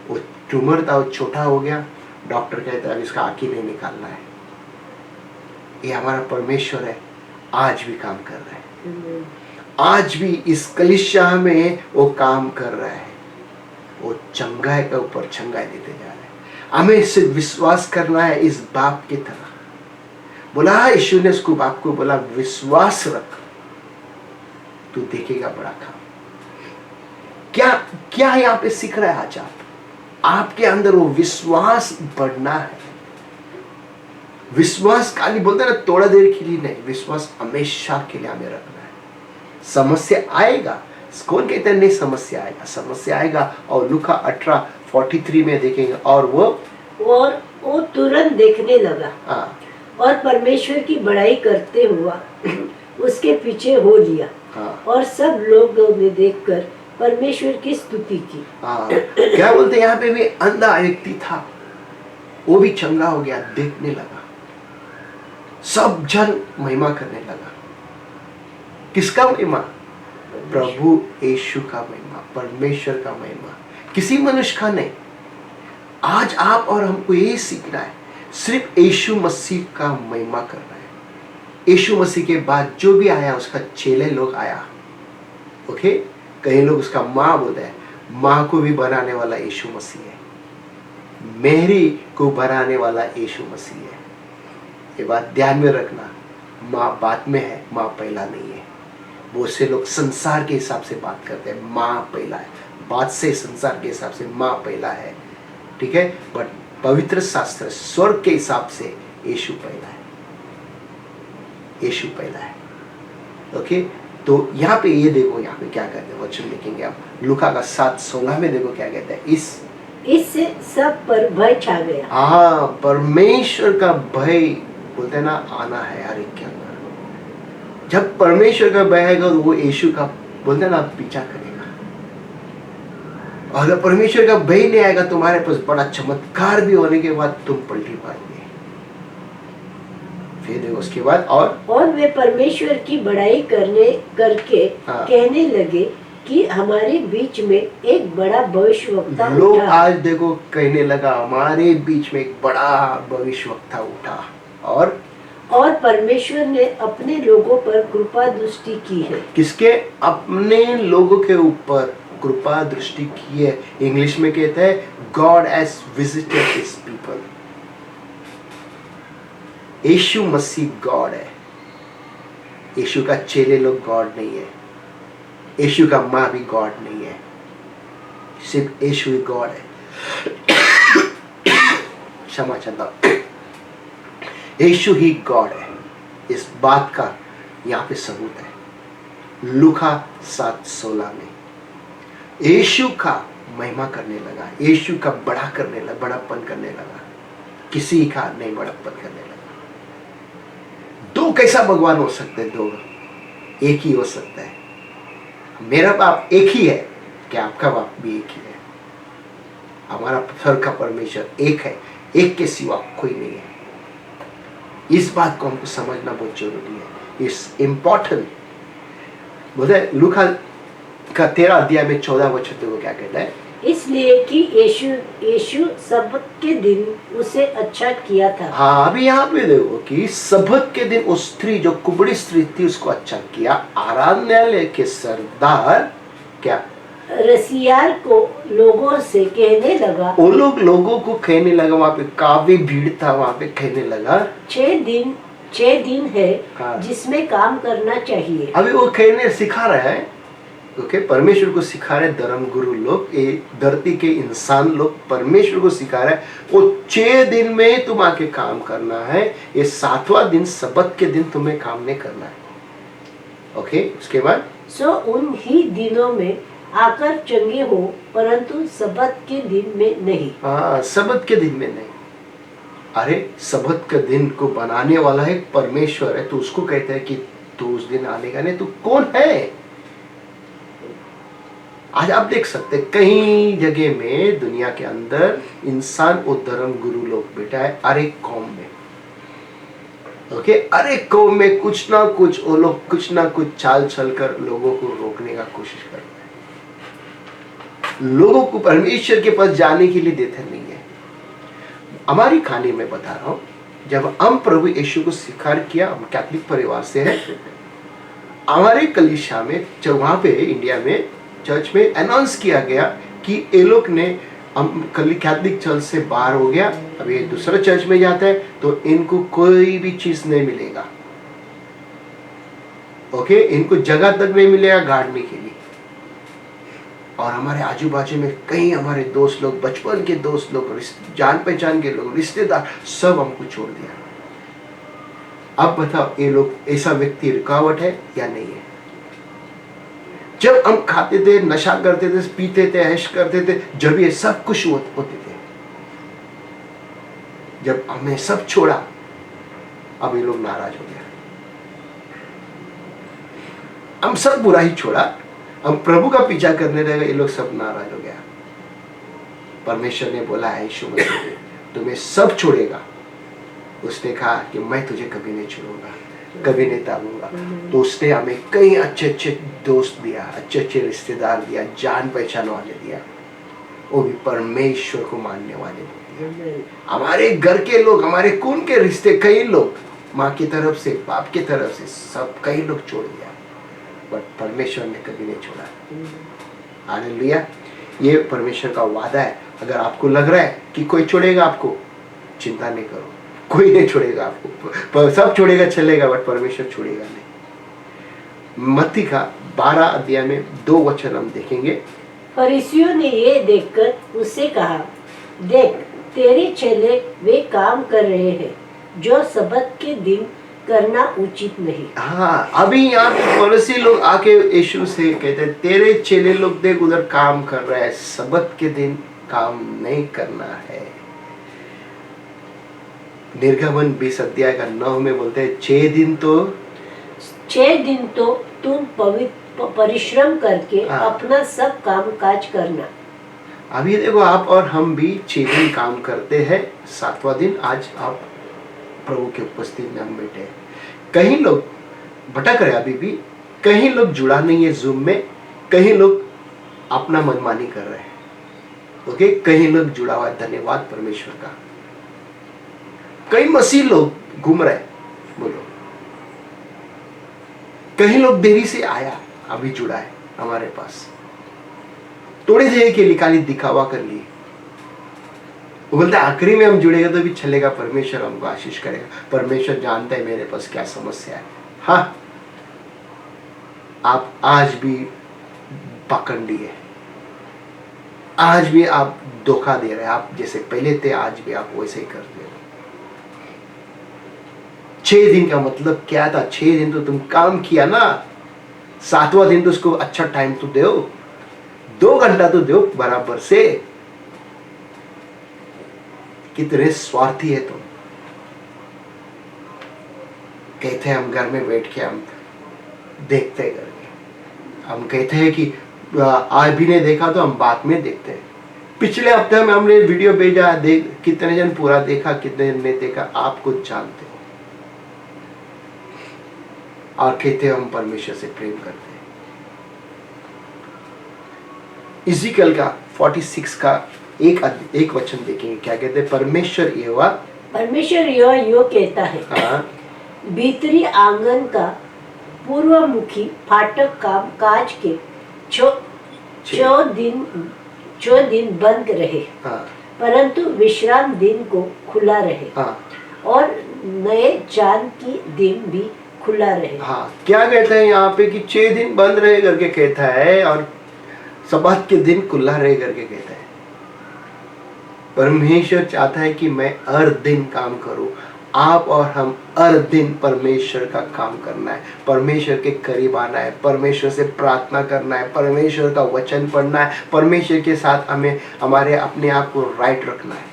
वो ट्यूमर था, वो छोटा हो गया। डॉक्टर कहता है इसका आंखें नहीं निकालना है। ये हमारा परमेश्वर है, आज भी काम कर रहा है। आज भी इस कलिशा में वो काम कर रहा है। वो चंगाई के ऊपर चंगाई देते जा रहे हैं। हमें सिर्फ विश्वास करना है इस बाप की तरह। बोला यीशु ने उसको, बाप को बोला विश्वास रख, तू देखेगा बड़ा काम। क्या यहाँ पे सीख रहा है आज आपके अंदर वो विश्वास बढ़ना है। विश्वास खाली बोलते ना थोड़ा देर के लिए नहीं, विश्वास हमेशा के लिए हमें रखना है। समस्या आएगा, कौन कहते हैं नहीं समस्या आएगा। और लूका 18:43 में देखेंगे, और वो तुरंत देखने लगा और परमेश्वर की बड़ाई करते हुआ उसके पीछे हो लिया। और सब लोगों ने देखकर परमेश्वर की स्तुति की। क्या बोलते हैं यहाँ पे भी अंधा व्यक्ति था, वो भी चंगा हो गया, देखने लगा। सब जन महिमा करने लगा। किसका महिमा? प्रभु यीशु का महिमा, परमेश्वर का महिमा, किसी मनुष्य का नहीं। आज आप और हमको यही सीखना है, सिर्फ यीशु मसीह का महिमा करना है। यीशु मसीह के बाद जो भी आया उसका चेले लोग आया। ओके, कई लोग उसका माँ बोलते हैं, माँ को भी बनाने वाला यीशु मसीह है, मेरी को बनाने वाला यीशु मसीह है। ये बात ध्यान में रखना, माँ बाद में है, माँ पहला नहीं है। बहुत से लोग संसार के हिसाब से बात करते हैं, माँ पहला है, बात से संसार के हिसाब से माँ पहला है, ठीक है। बट पवित्र शास्त्र स्वर्ग के हिसाब से यीशु पहला है, यीशु पहला है। ओके, तो यहाँ पे ये देखो, यहाँ पे क्या कहते हैं, वचन लिखेंगे आप लूका का 7:16 में देखो क्या कहते हैं, इससे सब पर भय छा गया। हाँ, परमेश्वर का भय बोलते हैं ना आना है हर एक के अंदर। जब परमेश्वर का भय आएगा तो वो यीशु का बोलते हैं ना पीछा करेगा। और अगर परमेश्वर का भय नहीं आएगा तुम्हारे पास, बड़ा चमत्कार भी होने के बाद तुम पलटी मारोगे। फिर देखो उसके बाद, और वे परमेश्वर की बड़ाई करके कहने लगे कि हमारे बीच में एक बड़ा भविष्यवक्ता उठा। लोग आज देखो कहने लगा हमारे बीच में एक बड़ा भविष्यवक्ता उठा, और परमेश्वर ने अपने लोगों पर कृपा दृष्टि की है। किसके? अपने लोगों के ऊपर कृपा दृष्टि की है। इंग्लिश में कहते हैं God has visited his people. यीशु मसीह गॉड है, यीशु का चेले लोग गॉड नहीं है। यीशु का माँ भी गॉड नहीं है, सिर्फ यीशु ही गॉड है। क्षमा चाहता हूं, यीशु ही गॉड है। इस बात का यहाँ पे सबूत है। लूका 7:16 में यीशु का महिमा करने लगा, यीशु का बड़ा करने लगा, बड़प्पन करने लगा, किसी का नहीं बड़प्पन करने लगा। दो कैसा भगवान हो सकते हैं? दो, एक ही हो सकता है। मेरा बाप एक ही है, क्या आपका बाप भी एक ही है? हमारा स्वर्ग का परमेश्वर एक है, एक के सिवा कोई नहीं है। इस बात को हमको समझना बहुत जरूरी है। इस इम्पोर्टेंट बोलते लूका का 13 अध्याय में 14 वचन देखो क्या कहता है। इसलिए कि यीशु सबत के दिन उसे अच्छा किया था। हाँ, अभी यहाँ पे देखो कि सबत के दिन उस स्त्री, जो कुबड़ी स्त्री थी, उसको अच्छा किया। आराधनालय के सरदार क्या रसियाल को लोगों से कहने लगा, वो लोगों को कहने लगा, वहां पे काफी भीड़ था, वहां पे कहने लगा 6 दिन है हाँ। जिसमें काम करना चाहिए। अभी वो कहने सिखा रहा है, ओके, परमेश्वर को सिखा रहे धर्म गुरु लोग, ये धरती के इंसान लोग परमेश्वर को सिखा रहे। वो 6 दिन में तुम आके काम करना है, ये 7वां दिन सबत के दिन तुम्हें काम नहीं करना है। ओके, उसके बाद सो उन ही दिनों में आकर चंगे हो, परंतु सबत के दिन में नहीं। हाँ, सबत के दिन में नहीं। अरे सबत के दिन को बनाने वाला है परमेश्वर है, तो उसको कहते हैं कि तू उस दिन आने का नहीं, तू कौन है? आज आप देख सकते हैं कई जगह में दुनिया के अंदर इंसान और धर्म गुरु लोग बैठा है, अरे कौम में, ओके, अरे कौम में कुछ ना कुछ वो लोग कुछ ना कुछ चाल चल कर लोगों को रोकने का कोशिश करते हैं, लोगों को परमेश्वर के पास जाने के लिए देते नहीं है। हमारी कहानी में बता रहा हूं, जब हम प्रभु यीशु को स्वीकार किया, हम कैथोलिक परिवार से हैं, हमारे कलीसिया में, जब वहां पे इंडिया में चर्च में अनाउंस किया गया कि ये लोग ने हम कैथोलिक चर्च से बाहर हो गया, अब ये दूसरा चर्च में जाता है तो इनको कोई भी चीज नहीं मिलेगा, ओके, इनको जगह तक नहीं मिलेगा गाड़ने के लिए। और हमारे आजू बाजू में कई हमारे दोस्त लोग, बचपन के दोस्त लोग, जान पहचान के लोग, रिश्तेदार, सब हमको छोड़ दिया। अब बताओ ये लोग, ऐसा व्यक्ति रुकावट है या नहीं है? जब हम खाते थे, नशा करते थे, पीते थे, ऐश करते थे, जब ये सब कुछ होते थे, जब हमने सब छोड़ा, अब ये लोग नाराज हो गया। हम सब बुरा ही छोड़ा, हम प्रभु का पीछा करने लगे, ये लोग सब नाराज हो गया। परमेश्वर ने बोला है यीशु मसीह तुम्हें सब छोड़ेगा। उसने कहा कि मैं तुझे कभी नहीं छोड़ूंगा, कभी नहीं टालूंगा। तो उसने हमें कई अच्छे अच्छे दोस्त दिया, अच्छे अच्छे रिश्तेदार दिया, जान पहचान वाले दिया, वो भी परमेश्वर को मानने वाले दिया। हमारे घर के लोग, हमारे खून के रिश्ते, कई लोग, माँ की तरफ से, बाप की तरफ से, सब कई लोग छोड़ दिया, बट परमेश्वर ने कभी नहीं छोड़ा। हालेलुया। ये परमेश्वर का वादा है। अगर आपको लग रहा है कि कोई छोड़ेगा आपको, चिंता नहीं करो, कोई नहीं छोड़ेगा आपको, सब छोड़ेगा चलेगा, बट परमेश्वर छोड़ेगा नहीं। मत्ती का 12 अध्याय में 2 वचन हम देखेंगे। फरीसियों ने ये देखकर उससे कहा, देख तेरे चेले वे काम कर रहे हैं जो सबत के दिन करना उचित नहीं। हाँ, अभी यहाँ पे फरीसी लोग आके यीशु से कहते हैं, तेरे चेले लोग देख उधर काम कर रहे हैं, सबत के दिन काम नहीं करना है। निर्गमन 20 अध्याय का 9 में बोलते हैं 6 दिन तो तुम पवित्र परिश्रम करके अपना सब काम काज करना। अभी देखो आप और हम भी 6 दिन काम करते हैं, 7वां दिन आज आप प्रभु के उपस्थिति में हम बैठे हैं। कहीं लोग भटक रहे अभी भी, कहीं लोग जुड़ा नहीं है जूम में, कहीं लोग अपना मनमानी कर रहे हैं, ओके, कहीं लोग जुड़ा हुआ है। धन्यवाद परमेश्वर का। कई मसीह लोग घूम रहे, बोलो, कहीं लोग देरी से आया, अभी जुड़ा है हमारे पास, थोड़ी देर के लिए खाली दिखावा कर लिए। वो बोलते आखिरी में हम जुड़ेगा तो भी चलेगा, परमेश्वर हमको आशीष करेगा, परमेश्वर जानता है मेरे पास क्या समस्या है। हाँ, आप आज भी पाखंडी है। आज भी आप धोखा दे रहे हैं, आप जैसे पहले थे आज भी आप वैसे ही करते हो। 6 दिन का मतलब क्या था? 6 दिन तो तुम काम किया ना, 7वां दिन तो उसको अच्छा टाइम तो दो, 2 घंटा तो दो बराबर से। कितने स्वार्थी है तुम। कहते हैं हम घर में बैठ के हम देखते करके, हम कहते हैं कि आज भी नहीं देखा तो हम बाद में देखते हैं। पिछले हफ्ते में हमने वीडियो भेजा, देख कितने जन पूरा देखा, कितने ने देखा, आप कुछ जानते हो। और कहते हैं हम परमेश्वर से प्रेम करते हैं। इज़िकल का 46 का एक वचन देखेंगे, क्या कहते हैं? परमेश्वर यहोवा यो कहता है, हाँ, भीतरी आंगन का पूर्वमुखी फाटक काम काज के चौ दिन बंद रहे, हाँ, परंतु विश्राम दिन को खुला रहे, हाँ, और नए चांद की दिन भी खुला रहे। हाँ, क्या कहते हैं यहाँ पे कि 6 दिन बंद रहे करके कहता है, और सब्बात के दिन खुला रहे करके कहता है। परमेश्वर चाहता है कि मैं हर दिन काम करूं। आप और हम हर दिन परमेश्वर का काम करना है, परमेश्वर के करीब आना है, परमेश्वर से प्रार्थना करना है, परमेश्वर का वचन पढ़ना है, परमेश्वर के साथ हमें हमारे अपने आप को राइट रखना है।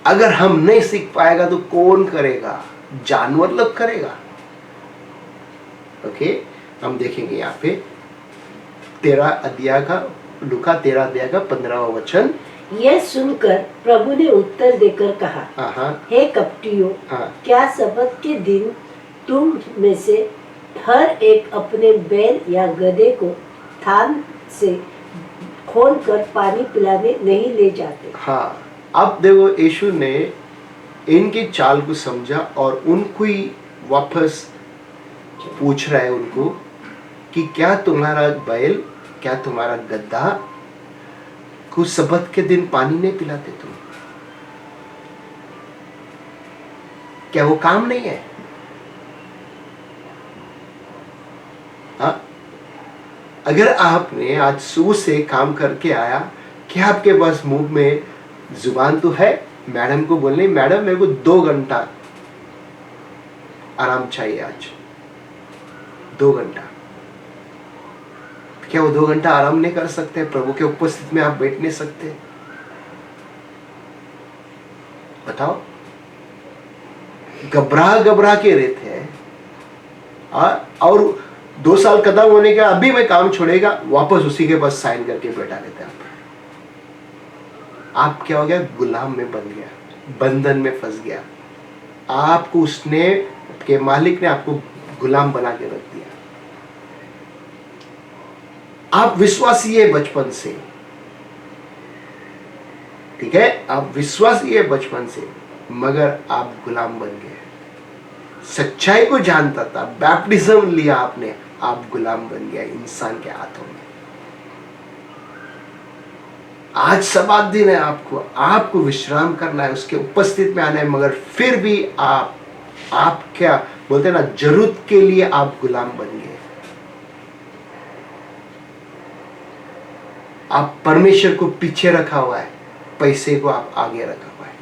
अगर हम नहीं सीख पाएगा तो कौन करेगा? जानवर लोग करेगा। ओके, हम देखेंगे यहाँ पे 13 अध्याय का, लूका 13 अध्याय का 15वां वचन। यह सुनकर प्रभु ने उत्तर देकर कहा, हे कपटियों, क्या सबत के दिन तुम में से हर एक अपने बैल या गधे को थान से खोलकर पानी पिलाने नहीं ले जाते? हाँ, अब देखो यीशु ने इनकी चाल को समझा और उनको ही वापस पूछ रहा है उनको कि क्या तुम्हारा बैल, क्या तुम्हारा गधा को सबत के दिन पानी नहीं पिलाते तुम? क्या वो काम नहीं है? हाँ, अगर आपने आज सुबह से काम करके आया, क्या आपके पास मुंह में जुबान तो है मैडम को बोलने, मैडम मेरे को 2 घंटा आराम चाहिए आज, 2 घंटा? क्या वो 2 घंटा आराम नहीं कर सकते? प्रभु के उपस्थिति में आप बैठ नहीं सकते? बताओ। घबरा के रहते हैं, और 2 साल खत्म होने के अभी मैं काम छोड़ेगा, वापस उसी के पास साइन करके बैठा रहते हैं। आप क्या हो गया? गुलाम में बन गया, बंधन में फंस गया। आपको उसने के मालिक ने आपको गुलाम बना के रख दिया। आप विश्वासी है बचपन से, ठीक है, आप विश्वासी है बचपन से, मगर आप गुलाम बन गए। सच्चाई को जानता था, बैप्टिज्म लिया आपने, आप गुलाम बन गया इंसान के हाथों में। आज सब्बात दिन है, आपको विश्राम करना है, उसके उपस्थिति में आना है, मगर फिर भी आप क्या बोलते हैं ना, जरूरत के लिए आप गुलाम बन गए। आप परमेश्वर को पीछे रखा हुआ है, पैसे को आप आगे रखा हुआ है।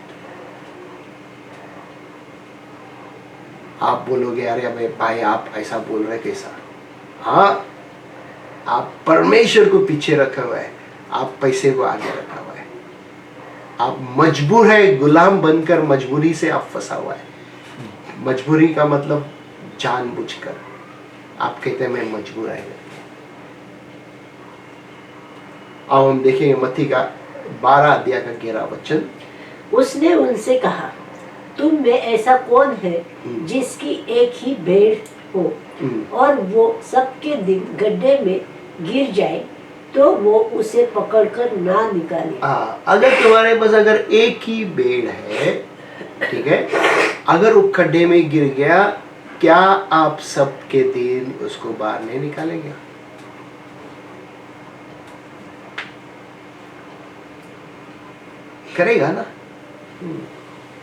आप बोलोगे अरे अबे भाई आप ऐसा बोल रहे कैसा? हाँ, आप परमेश्वर को पीछे रखा हुआ है, आप पैसे को आगे रखा हुआ है। आप मजबूर है, गुलाम बनकर मजबूरी से आप फंसा हुआ है। मजबूरी का मतलब जानबूझकर आप कहते हैं मैं मजबूर है। अब हम देखेंगे मत्ती का 12 अध्याय का 11 वचन। उसने उनसे कहा, तुम में ऐसा कौन है जिसकी एक ही भेड़ हो और वो सबके दिन गड्ढे में गिर जाए तो वो उसे पकड़कर ना निकाले? अगर तुम्हारे पास अगर एक ही भेड़ है, ठीक है, अगर वो खड्डे में गिर गया, क्या आप सबके दिन उसको बाहर नहीं निकालेंगे? करेगा ना।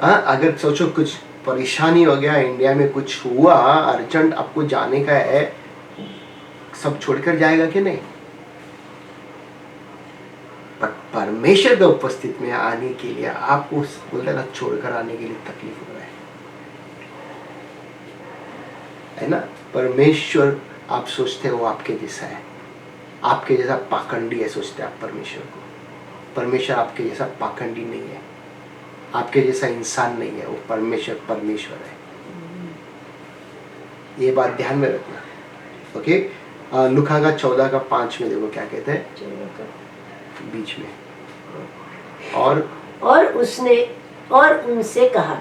अगर सोचो कुछ परेशानी हो गया, इंडिया में कुछ हुआ, अर्जेंट आपको जाने का है, सब छोड़कर जाएगा कि नहीं? पर परमेश्वर के उपस्थिति में आने के लिए आपको बोलते ना छोड़कर आने के लिए तकलीफ हो रहा है ना? परमेश्वर आप सोचते हो आपके जैसा है, आपके जैसा पाखंडी है सोचते आप परमेश्वर को। परमेश्वर आपके जैसा पाखंडी नहीं है, आपके जैसा इंसान नहीं है, वो परमेश्वर है। ये बात ध्यान में रखना। ओके, लुका का 14:5 में देखो क्या कहते हैं, बीच में। और उसने और उनसे कहा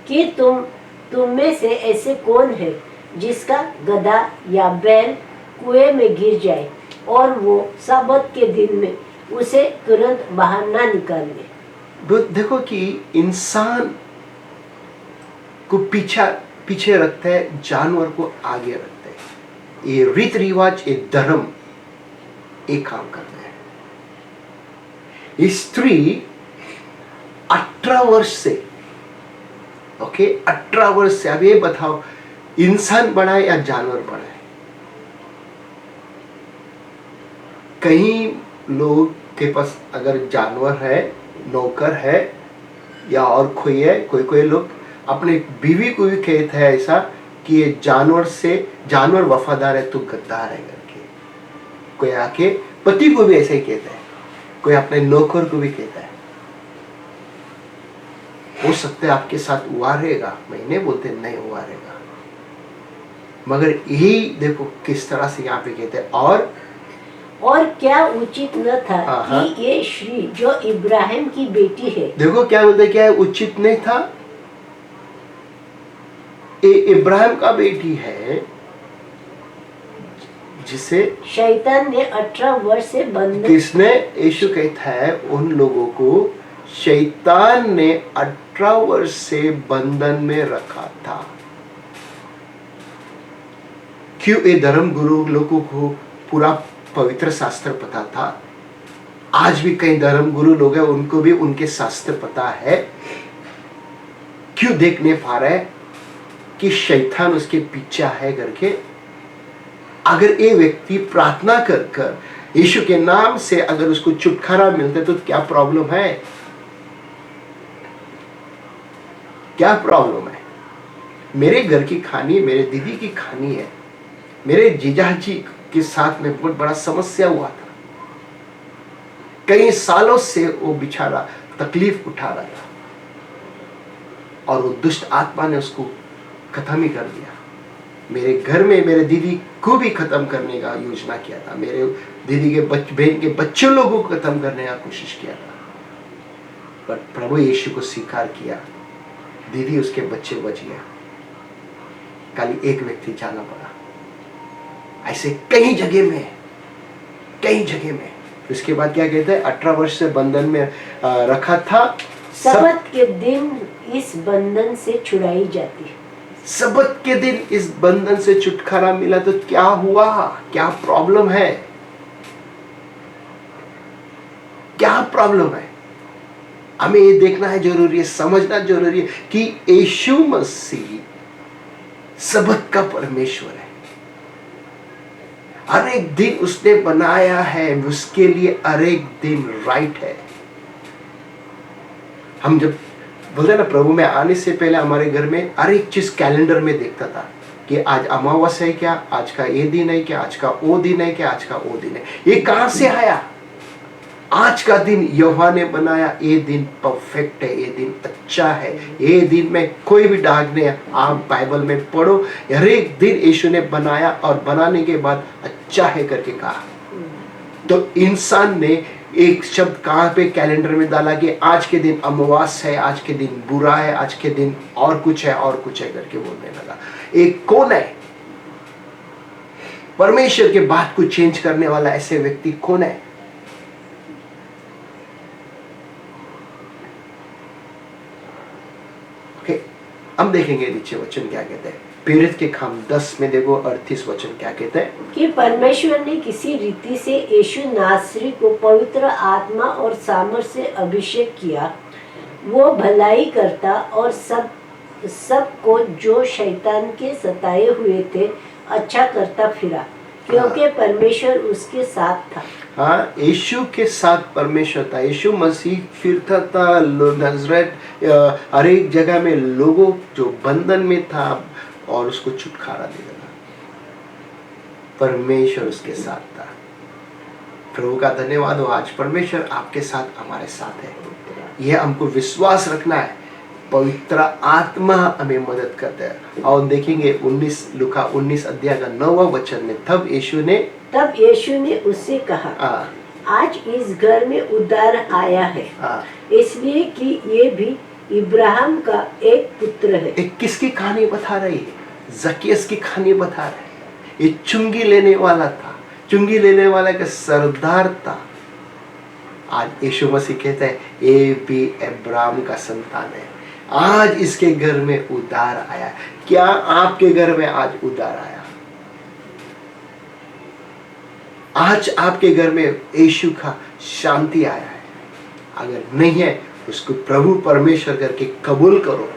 कि तुम में से ऐसे कौन है जिसका गधा या बैल कुएं में गिर जाए और वो साबत के दिन में उसे तुरंत बाहर ना निकाल ले। देखो कि इंसान को पीछे रखते हैं, जानवर को आगे रखते हैं। ये रीत रिवाज, ये धर्म एक काम करते हैं। ये स्त्री 18 वर्ष से, ओके, 18 वर्ष से, अब ये बताओ इंसान बड़ा है या जानवर बड़ा है? कहीं लोग के पास अगर जानवर है, नौकर है या और कोई है, कोई लोग अपने बीवी को भी कहते हैं ऐसा कि ये जानवर वफादार है, तू गद्दार है करके। कोई आके पति को भी ऐसा ही कहता है, कोई अपने नौकर को भी कहता है। हो सकता है आपके साथ हुआ रहेगा, मैं नहीं बोलते नहीं हुआ रहेगा, मगर यही देखो किस तरह से यहाँ पे कहते हैं। और क्या उचित न था कि ये श्री जो इब्राहिम की बेटी है, देखो क्या बोलते, क्या उचित नहीं था? ये इब्राहिम का बेटी है जिसे शैतान ने 18 वर्ष से बंधन, किसने? यीशु कहता है उन लोगों को शैतान ने 18 वर्ष से बंधन में रखा था। क्यों? ये धर्म गुरु लोगों को पूरा पवित्र शास्त्र पता था। आज भी कई धर्म गुरु लोग हैं, उनको भी उनके शास्त्र पता है। क्यों देख नहीं पा रहे कि शैतान उसके पीछे है करके? अगर ये व्यक्ति प्रार्थना कर यीशु के नाम से अगर उसको छुटकारा मिलता तो क्या प्रॉब्लम है? क्या प्रॉब्लम है? मेरे घर की कहानी, मेरे दीदी की कहानी है। मेरे जीजाजी के साथ में बहुत बड़ा समस्या हुआ था। कई सालों से वो बेचारा तकलीफ उठा रहा था और वो दुष्ट आत्मा ने उसको खत्म ही कर दिया। मेरे घर में मेरे दीदी को भी खत्म करने का योजना किया था, मेरे दीदी के बहन के बच्चों लोगों को खत्म करने का कोशिश किया था, पर प्रभु यीशु को स्वीकार किया। दीदी उसके बच्चे बच गया, खाली एक व्यक्ति जाना पड़ा। ऐसे कई जगह में। उसके बाद क्या कहते हैं? 18 वर्ष से बंधन में रखा था। सबत के दिन इस बंधन से छुड़ाई जाती है। सबत के दिन इस बंधन से छुटकारा मिला तो क्या हुआ? क्या प्रॉब्लम है? क्या प्रॉब्लम है? हमें ये देखना है जरूरी है, समझना जरूरी है कि यीशु मसीह सबत का परमेश्वर है। हर एक दिन उसने बनाया है, उसके लिए हर एक दिन राइट है। हम जब बोलते हैं ना, प्रभु में आने से पहले हमारे घर में हर एक चीज कैलेंडर में देखता था कि आज अमावस्या है क्या, आज का ये दिन है क्या, आज का वो दिन है क्या, आज का वो दिन है। ये कहां से आया? आज का दिन यहोवा ने बनाया, ये दिन परफेक्ट है, ये दिन अच्छा है, ये दिन में कोई भी दाग नहीं है। आप बाइबल में पढ़ो, हर एक दिन यीशु ने बनाया और बनाने के बाद अच्छा है करके कहा। तो इंसान ने एक शब्द कहां पे कैलेंडर में डाला कि आज के दिन अमावस्या है, आज के दिन बुरा है, आज के दिन और कुछ है करके बोलने लगा। एक कौन है? परमेश्वर के बात को चेंज करने वाला ऐसे व्यक्ति कौन है? हम देखेंगे नीचे वचन क्या कहते हैं। प्रेरित के काम 10 में देखो 38 वचन क्या कहते हैं कि परमेश्वर ने किसी रीति से यीशु नासरी को पवित्र आत्मा और सामर्थ से अभिषेक किया। वो भलाई करता और सब को जो शैतान के सताए हुए थे अच्छा करता फिरा। क्योंकि परमेश्वर उसके साथ था। हाँ, यीशु के साथ परमेश्वर था। यीशु मसीह फिरता था नजरेत, हर एक जगह में लोगों जो बंधन में था और उसको छुटकारा देता था। परमेश्वर उसके साथ था। प्रभु का धन्यवाद हो, आज परमेश्वर आपके साथ, हमारे साथ है। यह हमको विश्वास रखना है। पवित्र आत्मा हमें मदद करता है। और देखेंगे 19 19 अध्याय का 9वां वचन में, तब यीशु ने उससे कहा, आज इस घर में उद्धार आया है, इसलिए कि ये भी इब्राहिम का एक पुत्र है। एक किसकी कहानी बता रही है? जकियस की कहानी बता रही है। ये चुंगी लेने वाला था, चुंगी लेने वाला का सरदार था। आज यीशु मसीह कहता है ये भी अब्राहम का संतान है। आज इसके घर में उद्धार आया। क्या आपके घर में आज उद्धार आया? आज आपके घर में यीशु का शांति आया है? अगर नहीं है, उसको प्रभु परमेश्वर करके कबूल करो,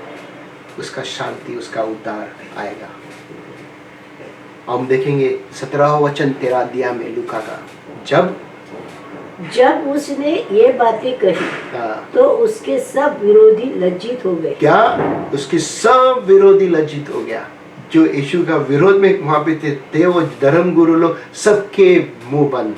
उसका शांति, उसका उद्धार आएगा। हम देखेंगे 17वां वचन 13 अध्याय में लूका का, जब उसने ये बातें कही तो उसके सब विरोधी लज्जित हो गए। क्या? उसके सब विरोधी लज्जित हो गया। जो यीशु का विरोध में वहां पे थे वो धर्म गुरु लोग, सबके मुंह बंद,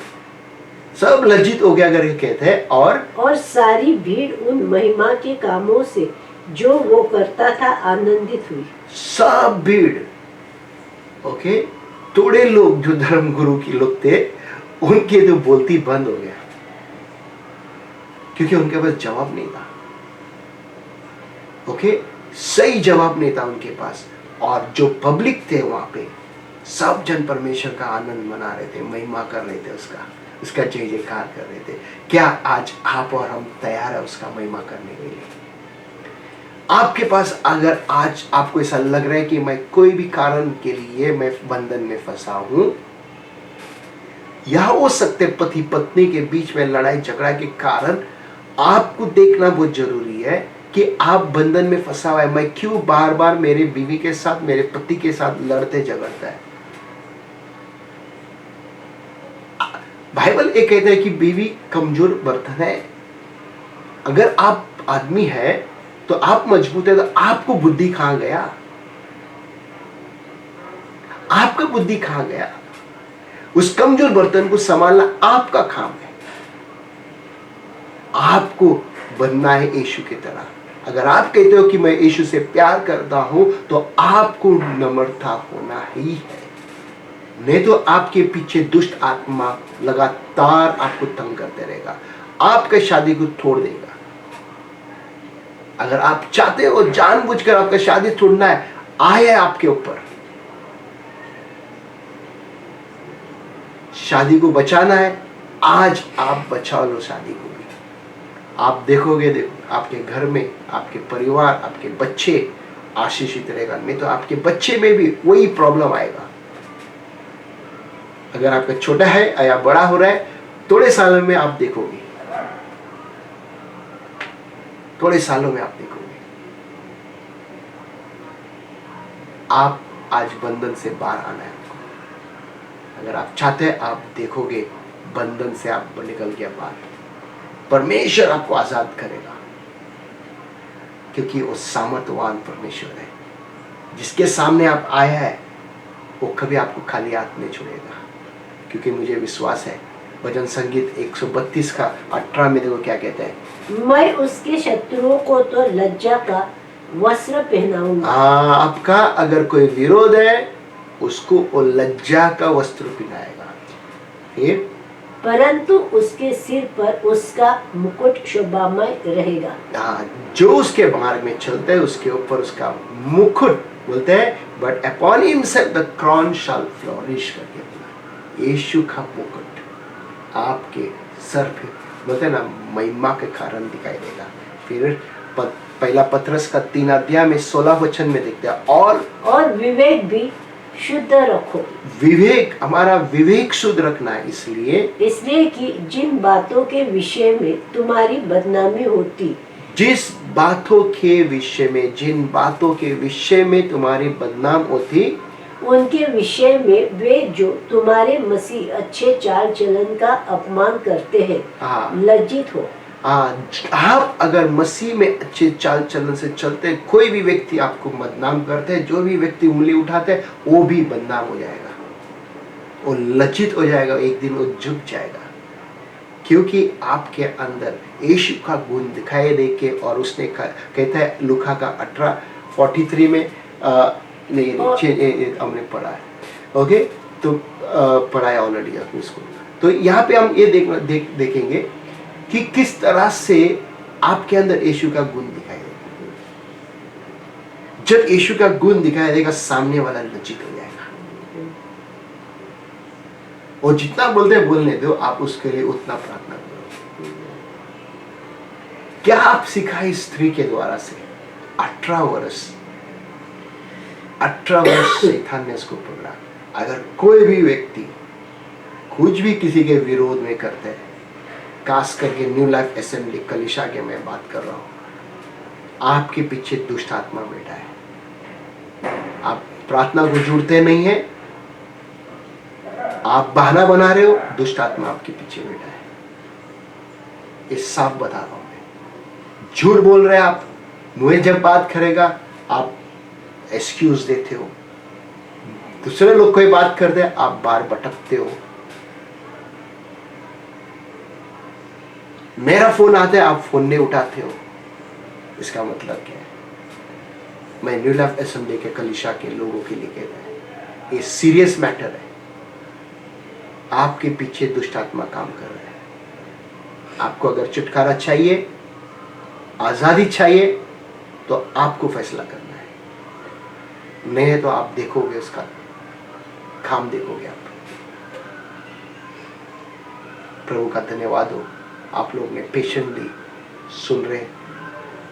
सब लज्जित हो गया अगर ये कहते हैं। और सारी भीड़ उन महिमा के कामों से जो वो करता था आनंदित हुई। सब भीड़, ओके, थोड़े लोग जो धर्म गुरु के लोग थे, उनके तो बोलती बंद हो गया, क्योंकि उनके पास जवाब नहीं था। ओके, सही जवाब नहीं था उनके पास। और जो पब्लिक थे वहां पे, सब जन परमेश्वर का आनंद मना रहे थे, महिमा कर रहे थे, उसका जय जयकार कर रहे थे। क्या आज आप और हम तैयार है उसका महिमा करने के लिए? आपके पास अगर आज आपको ऐसा लग रहा है कि मैं कोई भी कारण के लिए मैं बंधन में फंसा हूं, या हो सकते पति पत्नी के बीच में लड़ाई झगड़ा के कारण, आपको देखना बहुत जरूरी है कि आप बंधन में फंसा हुआ है। मैं क्यों बार बार मेरे बीवी के साथ, मेरे पति के साथ लड़ते झगड़ता है? बाइबल ये कहता है कि बीवी कमजोर बर्तन है। अगर आप आदमी है तो आप मजबूत है, तो आपको बुद्धि कहां गया? आपका बुद्धि कहां गया? उस कमजोर बर्तन को संभालना आपका काम है। आपको बनना है यीशु की तरह। अगर आप कहते हो कि मैं यीशु से प्यार करता हूं, तो आपको नम्रता होना ही है, नहीं तो आपके पीछे दुष्ट आत्मा लगातार आपको तंग करते रहेगा, आपके शादी को तोड़ देगा। अगर आप चाहते हो जानबूझकर आपका शादी तोड़ना है, आए आपके ऊपर। शादी को बचाना है, आज आप बचा लो शादी को भी। आप देखोगे आपके घर में, आपके परिवार, आपके बच्चे आशीषित रहेगा, नहीं तो आपके बच्चे में भी वही प्रॉब्लम आएगा। अगर आपका छोटा है या बड़ा हो रहा है, थोड़े सालों में आप देखोगे, थोड़े सालों में आप देखोगे। आप आज बंधन से बाहर आना है आपको। अगर आप चाहते हैं, आप देखोगे बंधन से आप निकल के बाहर, परमेश्वर आपको आजाद करेगा, क्योंकि वो सामर्थवान परमेश्वर है। जिसके सामने आप आए हैं, वो कभी आपको खाली हाथ नहीं छोड़ेगा। क्योंकि मुझे विश्वास है, भजन संगीत 132 का 18 में देखो क्या कहते हैं, मैं उसके शत्रुओं को तो लज्जा का वस्त्र पहनाऊंगा। आपका अगर कोई विरोध है, उसको वो लज्जा का वस्त्र पहनाएगा। फिर परंतु उसके सिर पर उसका मुकुट शोभामय रहेगा। जो उसके मार्ग में चलते हैं, उसके ऊपर उसका मुकुट, बोलते हैं but upon himself the crown shall flourish करके बोला। यीशु का मुकुट आपके सर पे, बोलते हैं ना, महिमा के कारण दिखाई देगा। फिर पहला पत्रस का 3 अध्याय में 16 वचन में देखते हैं, और विवेक भी शुद्ध रखो। विवेक, हमारा विवेक शुद्ध रखना है, इसलिए कि जिन बातों के विषय में तुम्हारी बदनामी होती, जिस बातों के विषय में, जिन बातों के विषय में तुम्हारी बदनाम होती, उनके विषय में वे जो तुम्हारे मसीह अच्छे चाल चलन का अपमान करते हैं हाँ। लज्जित हो। आप अगर मसीह में अच्छे चाल चलन से चलते हैं, कोई भी व्यक्ति आपको बदनाम करते हैं, जो भी व्यक्ति उंगली उठाते हैं, वो भी बदनाम हो जाएगा, वो लज्जित हो जाएगा, एक दिन वो झुक जाएगा, क्योंकि आपके अंदर यीशु का गुण दिखाई दे के। और उसने कहता है लूका का 18:43 में हमने पढ़ा है, ओके, तो पढ़ा है ऑलरेडी आपने इसको। तो यहाँ पे हम ये देखेंगे कि किस तरह से आपके अंदर यीशु का गुण दिखाई देगा। जब यीशु का गुण दिखाई देगा, सामने वाला लज्जित हो जाएगा, और जितना बोलते हैं बोलने दो, आप उसके लिए उतना प्रार्थना करो। क्या आप सीखा इस स्त्री के द्वारा से 18 वर्ष शैतान ने उसको पकड़ा। अगर कोई भी व्यक्ति कुछ भी किसी के विरोध में करते हैं, खास करके न्यू लाइफ असेंबली कलीसिया के मैं बात कर रहा हूं, आपके पीछे दुष्ट आत्मा बैठा है। आप प्रार्थना को जुड़ते नहीं है, आप बहाना बना रहे हो, दुष्ट आत्मा आपके पीछे बैठा है। ये साफ बता रहा हूं मैं। झूठ बोल रहे हैं आप, मुझे जब बात करेगा आप एक्सक्यूज देते हो, दूसरे लोग कोई बात करते हैं आप बार भटकते हो। मेरा फोन आता है आप फोन नहीं उठाते हो, इसका मतलब क्या है? मैं न्यू लाइफ असेंबली के कलीसिया के लोगों के लिए कहता है, ये सीरियस मैटर है। आपके पीछे दुष्ट आत्मा काम कर रहा है। आपको अगर छुटकारा चाहिए, आजादी चाहिए, तो आपको फैसला करना है, नहीं तो आप देखोगे उसका काम देखोगे आप। प्रभु का धन्यवाद हो, आप लोग ने पेशेंटली सुन रहे।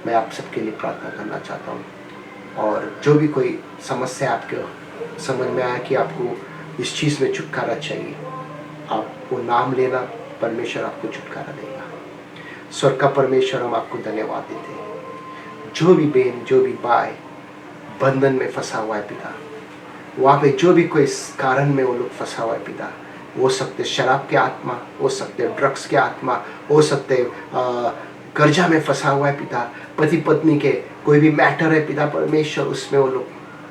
मैं आप सबके लिए प्रार्थना करना चाहता हूँ, और जो भी कोई समस्या आपके समझ में आया कि आपको इस चीज़ में छुटकारा चाहिए, आप वो नाम लेना, परमेश्वर आपको छुटकारा देगा। स्वर्ग का परमेश्वर, हम आपको धन्यवाद देते हैं। जो भी बहन, जो भी भाई बंधन में फंसा हुआ है पिता, वहाँ पे जो भी कोई कारण में वो लोग फंसा हुआ है पिता, हो सकते शराब के आत्मा, हो सकते ड्रग्स के आत्मा, हो सकते कर्जा में फंसा हुआ है पिता, पति पत्नी के कोई भी मैटर है पिता परमेश्वर, उसमें वो लोग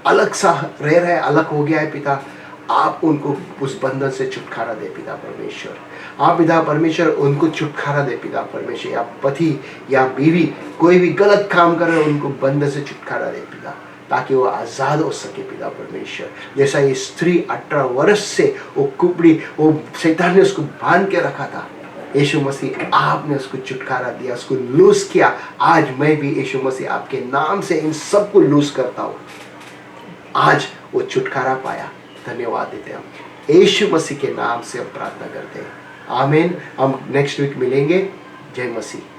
अलग सा रह रहे हैं, अलग हो गया है पिता, आप उनको उस बंधन से छुटकारा दे पिता परमेश्वर। आप पिता परमेश्वर उनको छुटकारा दे पिता परमेश्वर, या पति या बीवी कोई भी गलत काम कर रहे हैं, उनको बंधन से छुटकारा दे पिता, ताकि वो आज़ाद हो सके पिता परमेश्वर। जैसा ये स्त्री 18 वर्ष से वो कुबड़ी, वो शैतान ने उसको बांध के रखा था, यीशु मसीह आपने उसको छुटकारा दिया, उसको लूज किया। आज मैं भी यीशु मसीह आपके नाम से इन सबको लूज करता हूँ। आज वो छुटकारा पाया, धन्यवाद देते हैं हम यीशु मसीह के नाम से हम प्रार्थना करते हैं, आमीन। हम नेक्स्ट वीक मिलेंगे। जय मसीह।